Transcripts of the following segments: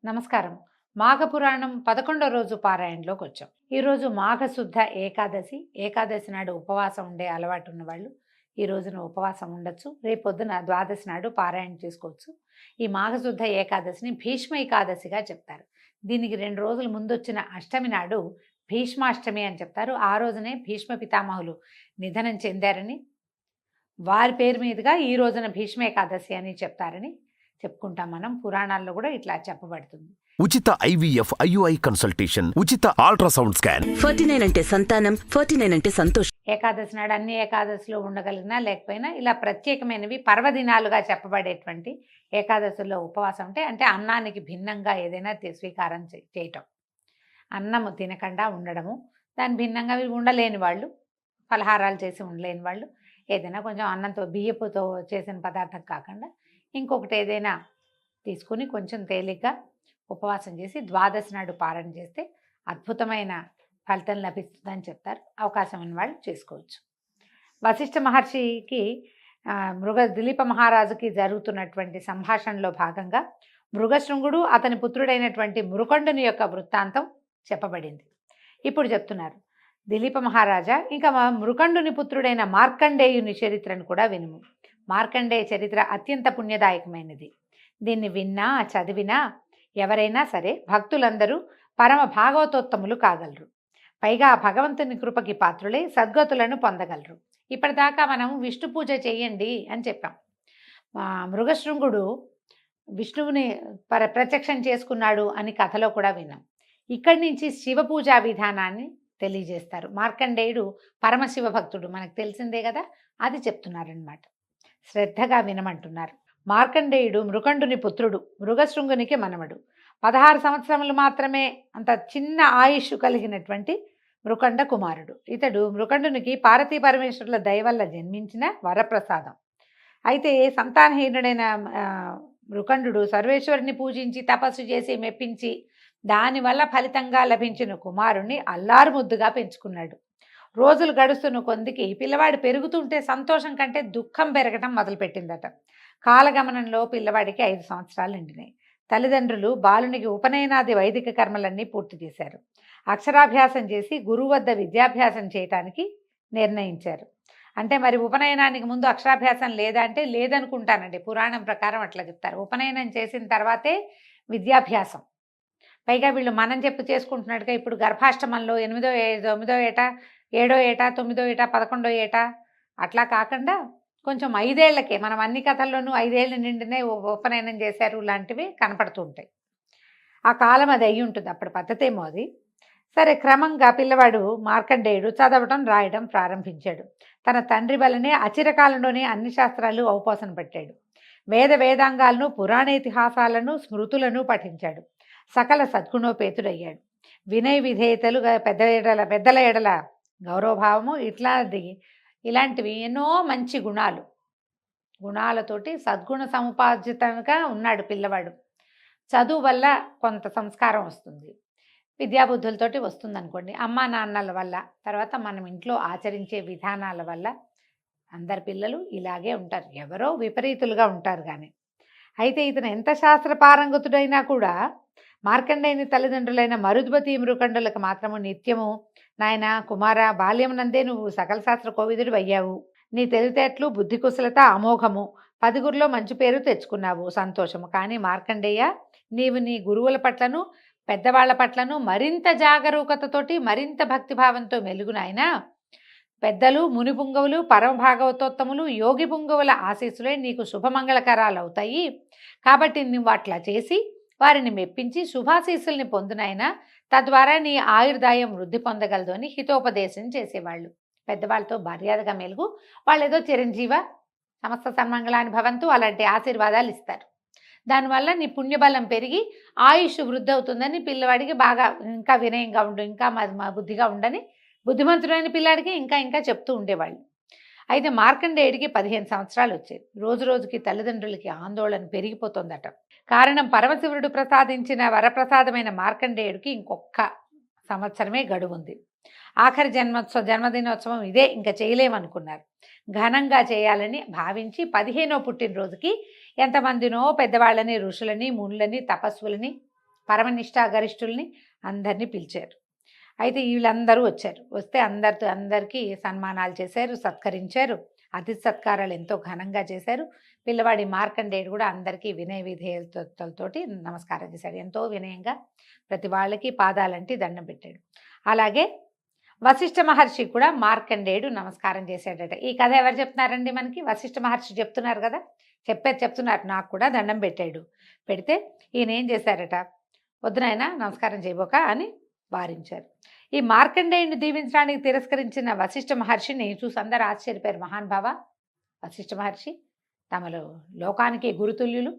నమస్కారం. మాఘపురాణం 11వ రోజు పారాయణలోకి వచ్చాం. ఈరోజు మాఘశుద్ధ ఏకాదశి. ఏకాదశి నాడు ఉపవాసం ఉండే అలవాటు ఉన్నవాళ్ళు ఈ రోజున ఉపవాసం ఉండొచ్చు. రేపొద్దున ద్వాదశి నాడు పారాయణ చేసుకోవచ్చు. ఈ మాఘశుద్ధ ఏకాదశిని భీష్మ ఏకాదశిగా చెప్తారు. దీనికి 2 రోజుల ముందు వచ్చిన అష్టమి నాడు భీష్మాష్టమి అని చెప్తారు. ఆ రోజునే భీష్మ పితామహులు నిధనం చెందారని, వారి పేరు మీదుగా ఈ రోజున భీష్మ ఏకాదశి అని చెప్తారని చెప్పుకుంటాం. మనం పురాణాల్లో కూడా ఇట్లా చెప్పబడుతుంది. ఉచిత IVF IUI కన్సల్టేషన్, ఉచిత అల్ట్రాసౌండ్ స్కాన్. 49 అంటే సంతానం, 49 అంటే సంతోషం. ఏకాదశి నాడు అన్ని ఏకాదశిలో ఉండగలిగినా లేకపోయినా ఇలా ప్రత్యేకమైనవి పర్వదినాలుగా చెప్పబడేటువంటి ఏకాదశుల్లో ఉపవాసం అంటే అన్నానికి భిన్నంగా ఏదైనా స్వీకారం చేయటం, అన్నము తినకుండా ఉండడము. దాని భిన్నంగా ఉండలేని వాళ్ళు, పలహారాలు చేసి ఉండలేని వాళ్ళు ఏదైనా కొంచెం అన్నంతో బియ్యపుతో చేసిన పదార్థం కాకుండా ఇంకొకటి ఏదైనా తీసుకుని కొంచెం తేలిగ్గా ఉపవాసం చేసి ద్వాదశి నాడు పారణ చేస్తే అద్భుతమైన ఫలితం లభిస్తుందని చెప్తారు. అవకాశం ఉన్న వాళ్ళు చేసుకోవచ్చు. వశిష్ఠ మహర్షికి దిలీప మహారాజుకి జరుగుతున్నటువంటి సంభాషణలో భాగంగా మృగశృంగుడు అతని పుత్రుడైనటువంటి మృకండుని యొక్క వృత్తాంతం చెప్పబడింది. ఇప్పుడు చెప్తున్నారు, దిలీప మహారాజా ఇంకా మృకండుని పుత్రుడైన మార్కండేయుని చరిత్రను కూడా వినుము. మార్కండేయ చరిత్ర అత్యంత పుణ్యదాయకమైనది. దీన్ని విన్నా చదివినా ఎవరైనా సరే భక్తులందరూ పరమ భాగవతోత్తములు కాగలరు. పైగా భగవంతుని కృపకి పాత్రులై సద్గతులను పొందగలరు. ఇప్పటిదాకా మనం విష్ణు పూజ చేయండి అని చెప్పాం. మృగశృంగుడు విష్ణువుని ప్రత్యక్షం చేసుకున్నాడు అని కథలో కూడా విన్నాం. ఇక్కడి నుంచి శివ పూజా విధానాన్ని తెలియజేస్తారు. మార్కండేయుడు పరమశివ భక్తుడు, మనకు తెలిసిందే కదా, అది చెప్తున్నారనమాట. శ్రద్ధగా వినమంటున్నారు. మార్కండేయుడు మృకండుని పుత్రుడు, మృగశృంగునికి మనవడు. 16 సంవత్సరములు మాత్రమే అంత చిన్న ఆయుష్ కలిగినటువంటి మృకండ కుమారుడు. ఇతడు మృకండునికి పార్వతీ పరమేశ్వరుల దయ వల్ల జన్మించిన వరప్రసాదం. అయితే సంతానహీనుడైన మృకండు సర్వేశ్వరుని పూజించి తపస్సు చేసి మెప్పించి దానివల్ల ఫలితంగా లభించిన కుమారుణ్ణి అల్లారు ముద్దుగా పెంచుకున్నాడు. రోజులు గడుస్తున్న కొందికి పిల్లవాడు పెరుగుతుంటే సంతోషం కంటే దుఃఖం పెరగటం మొదలుపెట్టిందట. కాలగమనంలో పిల్లవాడికి 5 సంవత్సరాలు నిండినాయి. తల్లిదండ్రులు బాలునికి ఉపనయనాది వైదిక కర్మలన్నీ పూర్తి చేశారు. అక్షరాభ్యాసం చేసి గురువు వద్ద విద్యాభ్యాసం చేయటానికి నిర్ణయించారు. అంటే మరి ఉపనయనానికి ముందు అక్షరాభ్యాసం లేదా అంటే లేదనుకుంటానండి. పురాణం ప్రకారం అట్లా చెప్తారు. ఉపనయనం చేసిన తర్వాతే విద్యాభ్యాసం. పైగా వీళ్ళు మనం చేసుకుంటున్నట్టుగా ఇప్పుడు గర్భాష్టమంలో 8వ 9వ ఏట, 7వ ఏట, 9వ ఏట, 11వ ఏట అట్లా కాకుండా కొంచెం 5 ఏళ్లకే, మనం అన్ని కథల్లోనూ 5 ఏళ్ళు నిండినే ఉపనయనం చేశారు లాంటివి కనపడుతూ ఉంటాయి. ఆ కాలం అది అయ్యి ఉంటుంది, అప్పుడు పద్ధతేమో అది. సరే, క్రమంగా పిల్లవాడు మార్కండేయుడు చదవటం రాయడం ప్రారంభించాడు. తన తండ్రి వల్లనే అచిరకాలంలోనే అన్ని శాస్త్రాలు ఔపోసన పెట్టాడు. వేదాంగాలను, పురాణ ఇతిహాసాలను, స్మృతులను పఠించాడు. సకల సద్గుణోపేతుడయ్యాడు. వినయ విధేయతలు, పెద్దల ఎడల గౌరవభావము ఇలాంటివి ఎన్నో మంచి గుణాలతోటి సద్గుణ సముపార్జితంగా ఉన్నాడు పిల్లవాడు. చదువు వల్ల కొంత సంస్కారం వస్తుంది, విద్యాబుద్ధులతోటి వస్తుంది అనుకోండి. అమ్మా నాన్నల వల్ల, తర్వాత మనం ఇంట్లో ఆచరించే విధానాల వల్ల అందరి పిల్లలు ఇలాగే ఉంటారు. ఎవరో విపరీతులుగా ఉంటారు కానీ. అయితే ఇతను ఎంత శాస్త్రపారంగతుడైనా కూడా మార్కండేయుని తల్లిదండ్రులైన మరుద్వతి మృకండులకు మాత్రము నిత్యము, నాయన కుమార, బాల్యం నందే నువ్వు సకల శాస్త్ర కోవిదుడు అయ్యావు. నీ తెలివితేటలు, బుద్ధి కుశలత అమోఘము. 10గురిలో మంచి పేరు తెచ్చుకున్నావు, సంతోషము. కానీ మార్కండేయ, నీవు నీ గురువుల పట్లను, పెద్దవాళ్ల పట్లను మరింత జాగరూకతతోటి, మరింత భక్తిభావంతో మెలుగు నాయన. పెద్దలు, ముని పుంగవులు, పరమ భాగవతోత్తములు, యోగి పుంగవుల ఆశీస్సులే నీకు శుభమంగళకరాలు అవుతాయి. కాబట్టి నువ్వు అట్లా చేసి వారిని మెప్పించి శుభాశీస్సుల్ని పొందునైనా, తద్వారా నీ ఆయుర్దాయం వృద్ధి పొందగలదు అని హితోపదేశం చేసేవాళ్ళు. పెద్దవాళ్ళతో మర్యాదగా మెలుగు, వాళ్ళు ఏదో చిరంజీవ, సమస్త సన్మంగళాన్ని భవంతు అలాంటి ఆశీర్వాదాలు ఇస్తారు. దానివల్ల నీ పుణ్యబలం పెరిగి ఆయుష్ వృద్ధి అవుతుందని పిల్లవాడికి బాగా ఇంకా వినయంగా ఉండు, ఇంకా బుద్ధిగా ఉండని, బుద్ధిమంతుడైన పిల్లాడికి ఇంకా చెప్తూ ఉండేవాళ్ళు. అయితే మార్కండేయుడికి 15 సంవత్సరాలు వచ్చాయి. రోజు రోజుకి తల్లిదండ్రులకి ఆందోళన పెరిగిపోతుందట. కారణం, పరమశివుడు ప్రసాదించిన వరప్రసాదమైన మార్కండేయుడికి ఇంకొక సంవత్సరమే గడువు ఉంది. ఆఖరి జన్మదినోత్సవం ఇదే, ఇంకా చేయలేమనుకున్నారు. ఘనంగా చేయాలని భావించి 15వ పుట్టినరోజుకి ఎంతమందినో పెద్దవాళ్ళని, ఋషులని, మునులని, తపస్సులని పరమనిష్టా గరిష్ఠుల్ని అందరినీ పిలిచారు. అయితే వీళ్ళందరూ వచ్చారు. వస్తే అందరికీ సన్మానాలు చేశారు, సత్కరించారు. అతిథి సత్కారాలు ఎంతో ఘనంగా చేశారు. పిల్లవాడి మార్కండేయుడు కూడా అందరికీ వినయ విధేయతలతోటి నమస్కారం చేశాడు. ఎంతో వినయంగా ప్రతి వాళ్ళకి పాదాలంటి దండం పెట్టాడు. అలాగే వశిష్ఠ మహర్షి కూడా మార్కండేయుడు నమస్కారం చేశాడట. ఈ కథ ఎవరు చెప్తున్నారండి మనకి? వశిష్ఠ మహర్షి చెప్తున్నారు కదా, చెప్తున్నారు. నాకు కూడా దండం పెట్టాడు. పెడితే ఈయన ఏం చేశారట, వద్దునైనా నమస్కారం చేయబోక అని వారించారు. ఈ మార్కండేయుని దీవించడానికి తిరస్కరించిన వశిష్ఠ మహర్షిని చూసి అందరూ ఆశ్చర్యపోయారు. మహానుభావ వశిష్ఠ మహర్షి తమలో లోకానికి గురుతుల్యులు,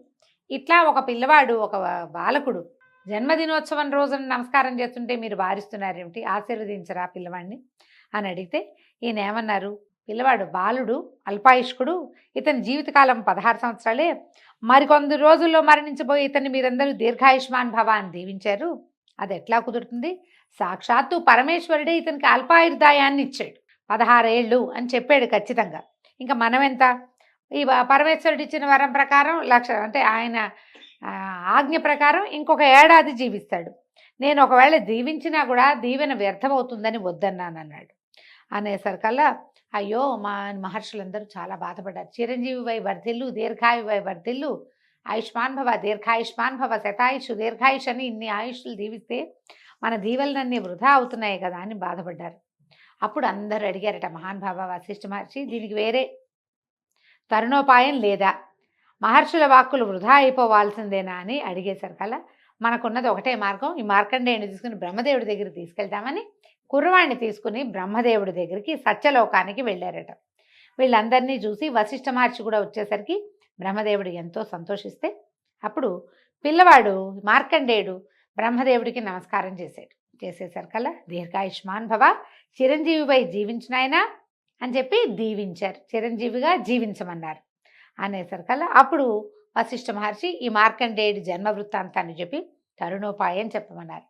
ఇట్లా ఒక పిల్లవాడు, ఒక బాలకుడు జన్మదినోత్సవం రోజున నమస్కారం చేస్తుంటే మీరు వారిస్తున్నారేమిటి, ఆశీర్వదించరా పిల్లవాడిని అని అడిగితే ఈయన ఏమన్నారు, పిల్లవాడు బాలుడు, అల్పాయుష్కుడు, ఇతని జీవితకాలం 16 సంవత్సరాలే, మరికొంది రోజుల్లో మరణించబోయే ఇతన్ని మీరందరూ దీర్ఘాయుష్మాన్ భవ అని దీవించారు. అది ఎట్లా కుదురుతుంది? సాక్షాత్తు పరమేశ్వరుడే ఇతనికి అల్పాయుర్దాయాన్ని ఇచ్చాడు, 16 ఏళ్ళు అని చెప్పాడు ఖచ్చితంగా. ఇంకా మనం ఎంత? ఈ పరమేశ్వరుడు ఇచ్చిన వరం ప్రకారం అంటే ఆయన ఆజ్ఞ ప్రకారం ఇంకొక ఏడాది జీవిస్తాడు. నేను ఒకవేళ దీవించినా కూడా దీవెన వ్యర్థమవుతుందని వద్దన్నాను అన్నాడు. అనేసరికల్లా అయ్యో మా మహర్షులందరూ చాలా బాధపడ్డారు. చిరంజీవి వై వర్ధిల్లు, దీర్ఘాయు వై వర్ధిల్లు, ఆయుష్మాన్ భవ, దీర్ఘాయుష్మాన్ భవ, శతాయుష్ దీర్ఘాయుష్ అని ఇన్ని ఆయుష్లు దీవిస్తే మన దీవెలనన్నీ వృధా అవుతున్నాయి కదా అని బాధపడ్డారు. అప్పుడు అందరూ అడిగారట, మహానుభావ వశిష్ఠ మహర్షి, దీనికి వేరే తరుణోపాయం లేదా? మహర్షుల వాక్కులు వృధా అయిపోవాల్సిందేనా అని అడిగేసరికల్లా మనకున్నది ఒకటే మార్గం, ఈ మార్కండేయుని తీసుకుని బ్రహ్మదేవుడి దగ్గరికి తీసుకెళ్తామని కుర్రవాణ్ణి తీసుకుని బ్రహ్మదేవుడి దగ్గరికి సత్యలోకానికి వెళ్ళారట. వీళ్ళందరినీ చూసి వశిష్ఠ మహర్షి కూడా వచ్చేసరికి బ్రహ్మదేవుడు ఎంతో సంతోషిస్తే అప్పుడు పిల్లవాడు మార్కండేయుడు బ్రహ్మదేవుడికి నమస్కారం చేసేసరికల్లా దీర్ఘాయుష్మాన్ భవ, చిరంజీవిపై జీవించినాయనా అని చెప్పి దీవించారు. చిరంజీవిగా జీవించమన్నారు. అనేసరికల్లా అప్పుడు వశిష్ఠ మహర్షి ఈ మార్కండేయుడి జన్మ వృత్తాంతాన్ని చెప్పి తరుణోపాయం చెప్పమన్నారు.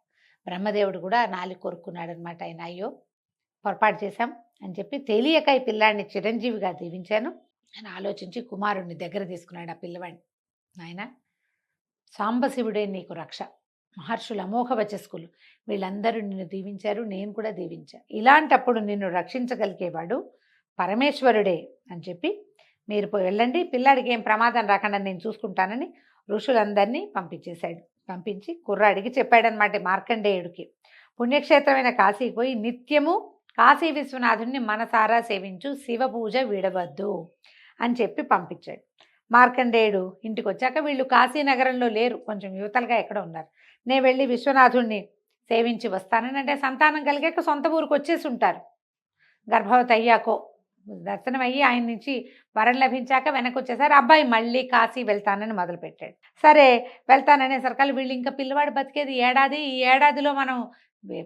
బ్రహ్మదేవుడు కూడా నాలి కోరుకున్నాడు అనమాట. ఆయన అయ్యో పొరపాటు చేశాం అని చెప్పి తెలియక ఈ పిల్లాడిని చిరంజీవిగా దీవించాను అని ఆలోచించి కుమారుడిని దగ్గర తీసుకున్నాడు. ఆ పిల్లవాడిని, నాయన సాంబశివుడే నీకు రక్ష, మహర్షులు అమోఘ వచస్కులు వీళ్ళందరూ నిన్ను దీవించారు, నేను కూడా దీవించాను. ఇలాంటప్పుడు నిన్ను రక్షించగలిగేవాడు పరమేశ్వరుడే అని చెప్పి మీరు వెళ్ళండి, పిల్లాడికి ఏం ప్రమాదం రాకుండా నేను చూసుకుంటానని ఋషులందరినీ పంపించేశాడు. పంపించి కుర్రాడికి చెప్పాడనమాట మార్కండేయుడికి, పుణ్యక్షేత్రమైన కాశీకి పోయి నిత్యము కాశీ విశ్వనాథుడిని మనసారా సేవించు, శివ పూజ విడవద్దు అని చెప్పి పంపించాడు. మార్కండేయుడు ఇంటికి వచ్చాక వీళ్ళు కాశీనగరంలో లేరు, కొంచెం యువతలుగా ఎక్కడ ఉన్నారు. నేను వెళ్ళి విశ్వనాథుడిని సేవించి వస్తానని, అంటే సంతానం కలిగాక సొంత ఊరికి వచ్చేసి ఉంటారు, గర్భవతి అయ్యాకో దర్శనం అయ్యి ఆయన నుంచి వరం లభించాక వెనక్కి వచ్చేసారు. అబ్బాయి మళ్ళీ కాశీ వెళ్తానని మొదలుపెట్టాడు. సరే వెళ్తాననేసరికి వీళ్ళు ఇంకా పిల్లవాడు బతికేది ఏడాది, ఈ ఏడాదిలో మనం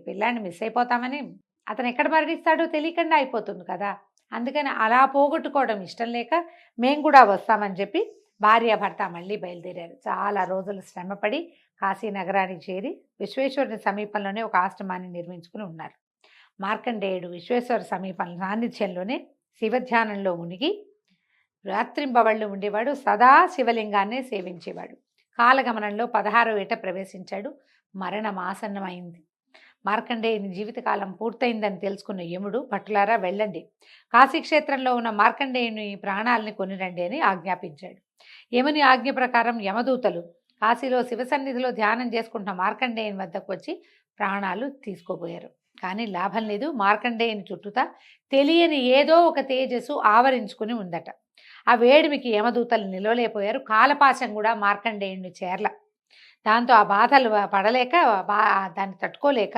పిల్లాన్ని మిస్ అయిపోతామని, అతను ఎక్కడ మరణిస్తాడో తెలియకుండా అయిపోతుంది కదా, అందుకని అలా పోగొట్టుకోవడం ఇష్టం లేక మేము కూడా వస్తామని చెప్పి భార్యాభర్త మళ్ళీ బయలుదేరారు. చాలా రోజులు శ్రమపడి కాశీ నగరానికి చేరి విశ్వేశ్వరుని సమీపంలోనే ఒక ఆశ్రమాన్ని నిర్మించుకుని ఉన్నారు. మార్కండేయుడు విశ్వేశ్వర సమీపంలో సాన్నిధ్యంలోనే శివధ్యానంలో మునిగి రాత్రింబవళ్ళు ఉండేవాడు. సదా శివలింగాన్నే సేవించేవాడు. కాలగమనంలో 16వ ఏట ప్రవేశించాడు. మరణం ఆసన్నమైంది. మార్కండేయుని జీవితకాలం పూర్తయిందని తెలుసుకున్న యముడు, భటులారా వెళ్ళండి, కాశీక్షేత్రంలో ఉన్న మార్కండేయుని ప్రాణాలని కొనిరండి అని ఆజ్ఞాపించాడు. యముని ఆజ్ఞ ప్రకారం యమదూతలు కాశీలో శివసన్నిధిలో ధ్యానం చేసుకుంటున్న మార్కండేయుని వద్దకు వచ్చి ప్రాణాలు తీసుకోబోయారు. కానీ లాభం లేదు. మార్కండేయుని చుట్టూతా తెలియని ఏదో ఒక తేజస్సు ఆవరించుకుని ఉందట. ఆ వేడిమికి యమదూతలు నిలవలేకపోయారు. కాలపాశం కూడా మార్కండేయుని చేర్ల. దాంతో ఆ బాధలు పడలేక దాన్ని తట్టుకోలేక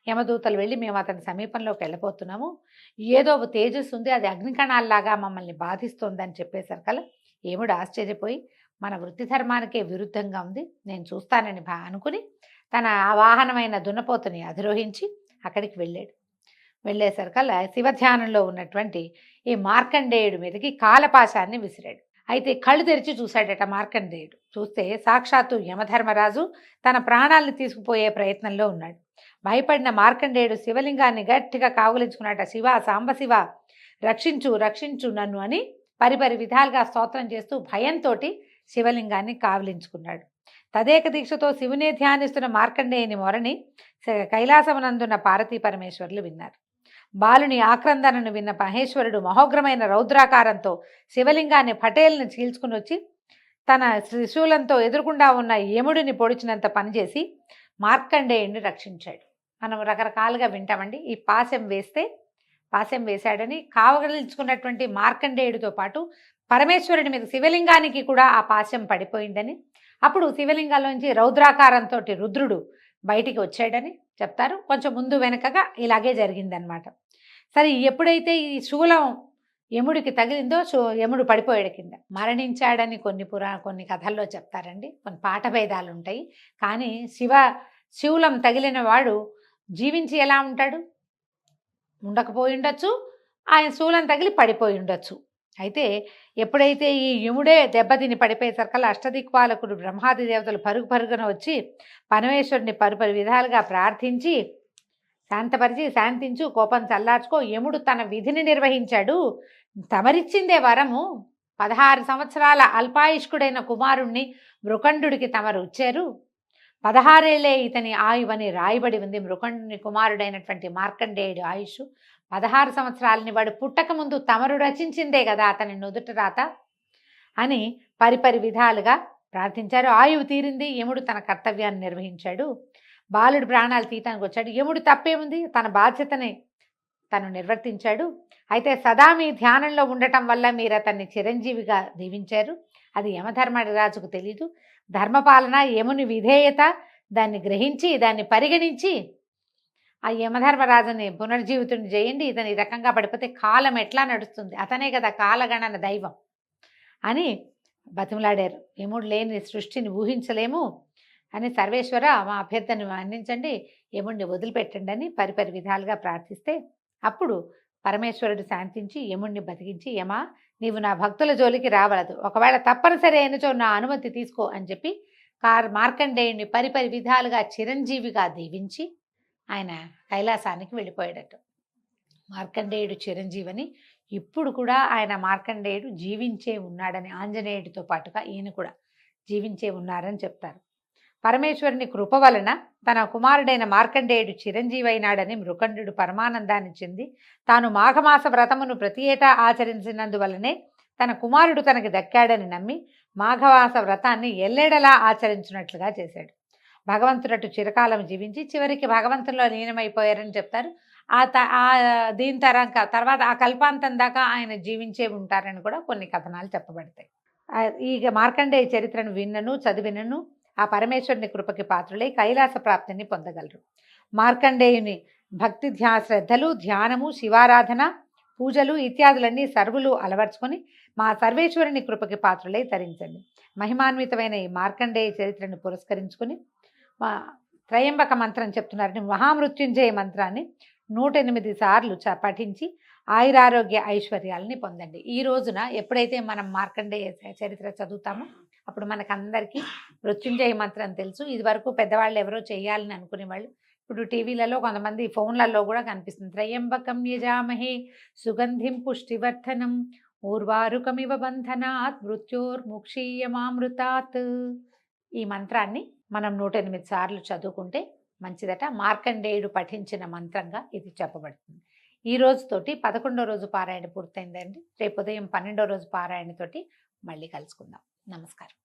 యమదూతలు వెళ్ళి మేము అతని సమీపంలోకి వెళ్ళిపోతున్నాము, ఏదో తేజస్సు ఉంది, అది అగ్నికణాల్లాగా మమ్మల్ని బాధిస్తోందని చెప్పేసరికల్లా యముడు ఆశ్చర్యపోయి మన వృత్తి ధర్మానికే విరుద్ధంగా ఉంది, నేను చూస్తానని అనుకుని తన వాహనమైన దున్నపోతుని అధిరోహించి అక్కడికి వెళ్ళాడు. వెళ్ళేసరికల్లా శివధ్యానంలో ఉన్నటువంటి ఈ మార్కండేయుడి మీదకి కాలపాశాన్ని విసిరాడు. అయితే కళ్ళు తెరిచి చూశాడట మార్కండేయుడు. చూస్తే సాక్షాత్తు యమధర్మరాజు తన ప్రాణాలను తీసుకుపోయే ప్రయత్నంలో ఉన్నాడు. భయపడిన మార్కండేయుడు శివలింగాన్ని గట్టిగా కావులించుకున్నాట. శివ, సాంబశివ, రక్షించు రక్షించు నన్ను అని పరిపరి విధాలుగా స్తోత్రం చేస్తూ భయంతో శివలింగాన్ని కావలించుకున్నాడు. తదేక దీక్షతో శివునే ధ్యానిస్తున్న మార్కండేయుని మొరని కైలాసమునందున్న పార్వతీ పరమేశ్వరులు విన్నారు. బాలుని ఆక్రందనను విన్న మహేశ్వరుడు మహోగ్రమైన రౌద్రాకారంతో శివలింగాన్ని పటేల్ని చీల్చుకుని వచ్చి తన త్రిశూలంతో ఎదురుకుండా ఉన్న యముడిని పొడిచినంత పనిచేసి మార్కండేయుడిని రక్షించాడు. మనం రకరకాలుగా వింటామండి. ఈ పాశం వేశాడని కావగలించుకున్నటువంటి మార్కండేయుడితో పాటు పరమేశ్వరుడి మీద శివలింగానికి కూడా ఆ పాశం పడిపోయిందని, అప్పుడు శివలింగాల్లోంచి రౌద్రాకారంతో రుద్రుడు బయటికి వచ్చాడని చెప్తారు. కొంచెం ముందు వెనకగా ఇలాగే జరిగిందనమాట. సరే, ఎప్పుడైతే ఈ శూలం యముడికి తగిలిందో యముడు పడిపోయాడు కింద, మరణించాడని కొన్ని కథల్లో చెప్తారండి. కొన్ని పాఠభేదాలు ఉంటాయి. కానీ శూలం తగిలిన వాడు జీవించి ఎలా ఉంటాడు? ఉండకపోయి ఉండొచ్చు, ఆయన శూలం తగిలి పడిపోయి ఉండొచ్చు. అయితే ఎప్పుడైతే ఈ యముడే దెబ్బతిని పడిపోయేసరికల్లా అష్టదిక్పాలకుడు బ్రహ్మాది దేవతలు పరుగున వచ్చి పరమేశ్వరుని పరుపరి విధాలుగా ప్రార్థించి శాంతించు, కోపం చల్లార్చుకో, యముడు తన విధిని నిర్వహించాడు, తమరిచ్చిందే వరము, 16 సంవత్సరాల అల్పాయుష్కుడైన కుమారుణ్ణి మృకండుడికి తమరు ఇచ్చారు, 16 ఏళ్లే ఇతని ఆయువని రాయబడి ఉంది. మృకండుని కుమారుడైనటువంటి మార్కండేయుడి ఆయుష్ 16 సంవత్సరాలని, వాడు పుట్టక ముందు తమరు రచించిందే కదా అతని నుదుట రాత అని పరిపరి విధాలుగా ప్రార్థించారు. ఆయువు తీరింది, యముడు తన కర్తవ్యాన్ని నిర్వహించాడు, బాలుడు ప్రాణాలు తీయటానికి వచ్చాడు. యముడు తప్పేముంది? తన బాధ్యతని తను నిర్వర్తించాడు. అయితే సదా మీ ధ్యానంలో ఉండటం వల్ల మీరు అతన్ని చిరంజీవిగా దీవించారు. అది యమధర్మరాజుకు తెలీదు. ధర్మపాలన, యముని విధేయత, దాన్ని గ్రహించి దాన్ని పరిగణించి ఆ యమధర్మరాజుని పునర్జీవితుని చేయండి. ఇతను ఈ రకంగా పడిపోతే కాలం ఎట్లా నడుస్తుంది? అతనే కదా కాలగణన దైవం అని బతిమలాడారు. యముడు లేని సృష్టిని ఊహించలేము అని, సర్వేశ్వర మా అభ్యర్థనను మన్నించండి, యముడిని వదిలిపెట్టండి అని పరిపరి విధాలుగా ప్రార్థిస్తే అప్పుడు పరమేశ్వరుడు శాంతించి యముడిని బతికించి, యమా నీవు నా భక్తుల జోలికి రావలదు, ఒకవేళ తప్పనిసరి అయినచో నా అనుమతి తీసుకో అని చెప్పి మార్కండేయుడిని పరిపరి విధాలుగా చిరంజీవిగా దీవించి ఆయన కైలాసానికి వెళ్ళిపోయాడట. మార్కండేయుడు చిరంజీవని, ఇప్పుడు కూడా ఆయన మార్కండేయుడు జీవించే ఉన్నాడని, ఆంజనేయుడితో పాటుగా ఈయన కూడా జీవించే ఉన్నారని చెప్తారు. పరమేశ్వరుని కృప వలన తన కుమారుడైన మార్కండేయుడు చిరంజీవి అయినాడని మృకండు పరమానందాన్ని చెంది తాను మాఘమాస వ్రతమును ప్రతి ఏటా ఆచరించినందువలనే తన కుమారుడు తనకి దక్కాడని నమ్మి మాఘమాస వ్రతాన్ని ఎల్లేడలా ఆచరించినట్లుగా చేశాడు. భగవంతుడటు చిరకాలం జీవించి చివరికి భగవంతుల్లో లీనమైపోయారని చెప్తారు. దీని తర్వాత ఆ కల్పాంతం దాకా ఆయన జీవించే ఉంటారని కూడా కొన్ని కథనాలు చెప్పబడతాయి. ఈ మార్కండేయ చరిత్రను విన్నను చదివినను ఆ పరమేశ్వరుని కృపకి పాత్రులై కైలాస ప్రాప్తిని పొందగలరు. మార్కండేయుని భక్తి శ్రద్ధలు, ధ్యానము, శివారాధన, పూజలు ఇత్యాదులన్నీ సర్వులు అలవర్చుకొని మా సర్వేశ్వరుని కృపకి పాత్రులై తరించండి. మహిమాన్వితమైన ఈ మార్కండేయ చరిత్రను పురస్కరించుకుని త్రయంబక మంత్రం చెప్తున్నారని, మహామృత్యుంజయ మంత్రాన్ని 108 సార్లు పఠించి ఆయురారోగ్య ఐశ్వర్యాలని పొందండి. ఈ రోజున ఎప్పుడైతే మనం మార్కండేయ చరిత్ర చదువుతామో అప్పుడు మనకందరికీ మృత్యుంజయ మంత్రం తెలుసు. ఇది వరకు పెద్దవాళ్ళు ఎవరో చేయాలని అనుకునేవాళ్ళు, ఇప్పుడు టీవీలలో కొంతమంది ఫోన్లలో కూడా కనిపిస్తుంది. త్రయంబకం యజామహే సుగంధిం పుష్టివర్ధనం ఊర్వారుకమివ బంధనాత్ మృత్యోర్ముక్షీయమామృతాత్. ఈ మంత్రాన్ని మనం 108 సార్లు చదువుకుంటే మంచిదట. మార్కండేయుడు పఠించిన మంత్రంగా ఇది చెప్పబడుతుంది. ఈ రోజుతోటి 11వ రోజు పారాయణ పూర్తయిందండి. రేపు ఉదయం 12వ రోజు పారాయణతోటి మళ్ళీ కలుసుకుందాం. నమస్కారం.